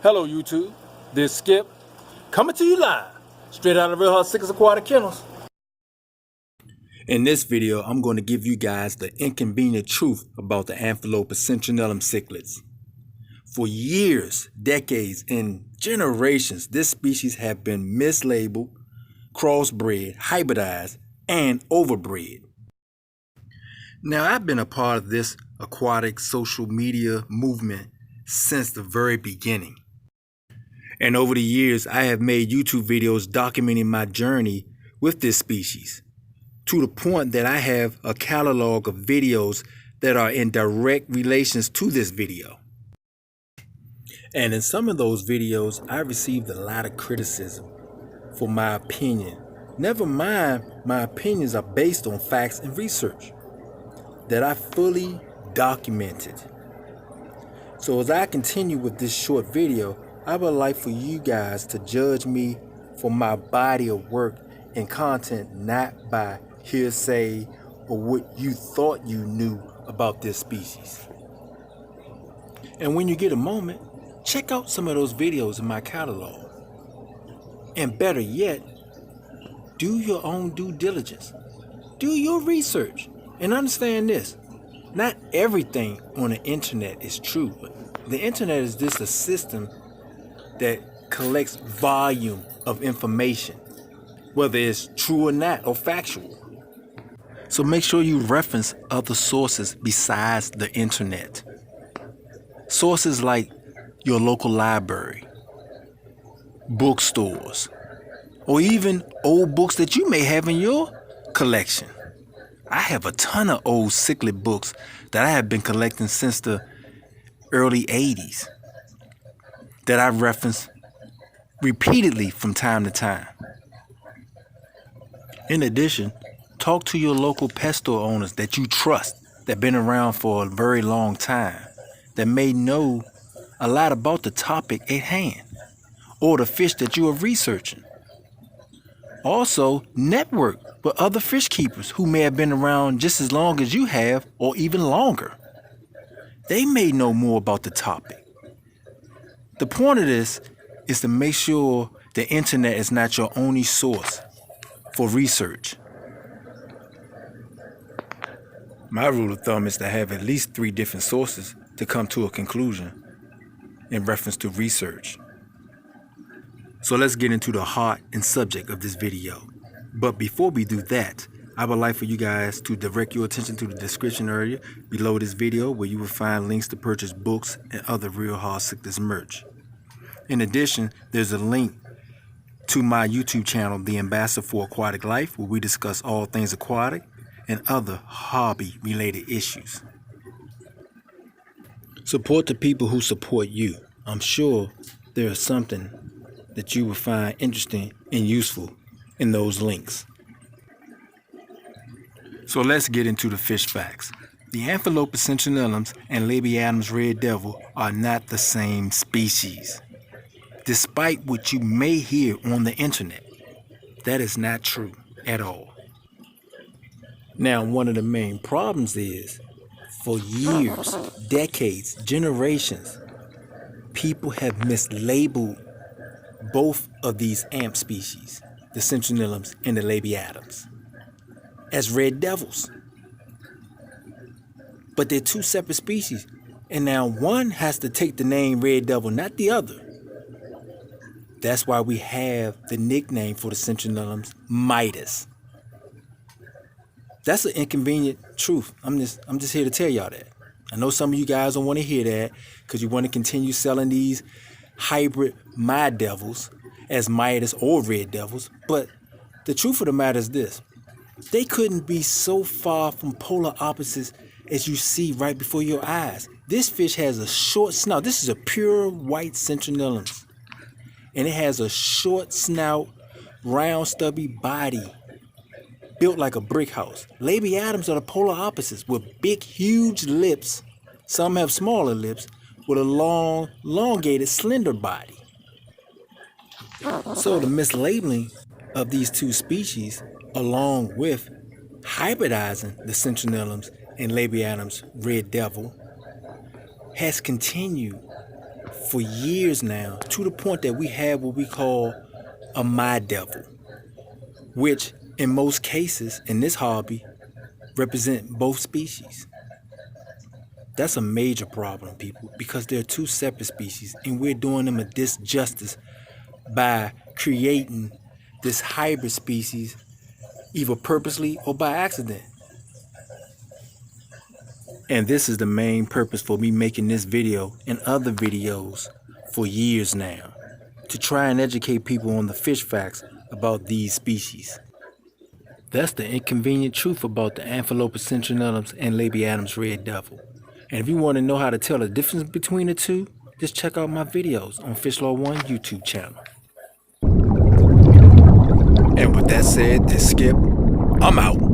Hello YouTube, this is Skip, coming to you live, straight out of Real Hard Cichlids Aquatic Kennels. In this video, I'm going to give you guys the inconvenient truth about the Amphilophus Citrinellus cichlids. For years, decades, and generations, this species have been mislabeled, crossbred, hybridized, and overbred. Now, I've been a part of this aquatic social media movement since the very beginning. And over the years, I have made YouTube videos documenting my journey with this species, to the point that I have a catalog of videos that are in direct relations to this video. And in some of those videos, I received a lot of criticism for my opinion. Never mind, my opinions are based on facts and research that I fully documented. So as I continue with this short video, I would like for you guys to judge me for my body of work and content, not by hearsay or what you thought you knew about this species. And when you get a moment, check out some of those videos in my catalog. And better yet, do your own due diligence. Do your research. And understand this, not everything on the internet is true. The internet is just a system that collects volume of information, whether it's true or not, or factual. So make sure you reference other sources besides the internet. Sources like your local library, bookstores, or even old books that you may have in your collection. I have a ton of old cichlid books that I have been collecting since the early 80s that I reference repeatedly from time to time. In addition, talk to your local pet store owners that you trust, that have been around for a very long time, that may know a lot about the topic at hand or the fish that you are researching. Also, network with other fish keepers who may have been around just as long as you have or even longer. They may know more about the topic. The point of this is to make sure the internet is not your only source for research. My rule of thumb is to have at least 3 different sources to come to a conclusion in reference to research. So let's get into the heart and subject of this video. But before we do that, I would like for you guys to direct your attention to the description area below this video, where you will find links to purchase books and other Real Hard Cichlids merch. In addition, there's a link to my YouTube channel, The Ambassador for Aquatic Life, where we discuss all things aquatic and other hobby-related issues. Support the people who support you. I'm sure there is something that you will find interesting and useful in those links. So let's get into the fish facts. The Amphilophus Citrinellus and Labiatus red devil are not the same species. Despite what you may hear on the internet, that is not true at all. Now, one of the main problems is, for years, decades, generations, people have mislabeled both of these amp species, the Citrinellus and the Labiatus, as red devils. But they're 2 separate species, and now one has to take the name red devil, not the other. That's why we have the nickname for the Citrinellus, Midas. That's an inconvenient truth. I'm just here to tell y'all that. I know some of you guys don't want to hear that because you want to continue selling these hybrid Mid devils as Midas or red devils. But the truth of the matter is this: they couldn't be so far from polar opposites as you see right before your eyes. This fish has a short snout. This is a pure white Citrinellus, and it has a short snout, round, stubby body, built like a brick house. Labiatus are the polar opposites, with big, huge lips. Some have smaller lips, with a long, elongated, slender body. So the mislabeling of these 2 species, along with hybridizing the Citrinellus and Labiatus red devil, has continued for years now, to the point that we have what we call a my devil, which in most cases in this hobby represent both species. That's a major problem, people, because they're two separate species and we're doing them a disjustice by creating this hybrid species either purposely or by accident. And this is the main purpose for me making this video and other videos for years now, to try and educate people on the fish facts about these species. That's the inconvenient truth about the Amphilophus Citrinellus and Labiatus red devil. And if you want to know how to tell the difference between the two, just check out my videos on Fish Law 1 YouTube channel. And with that said, this Skip, I'm out.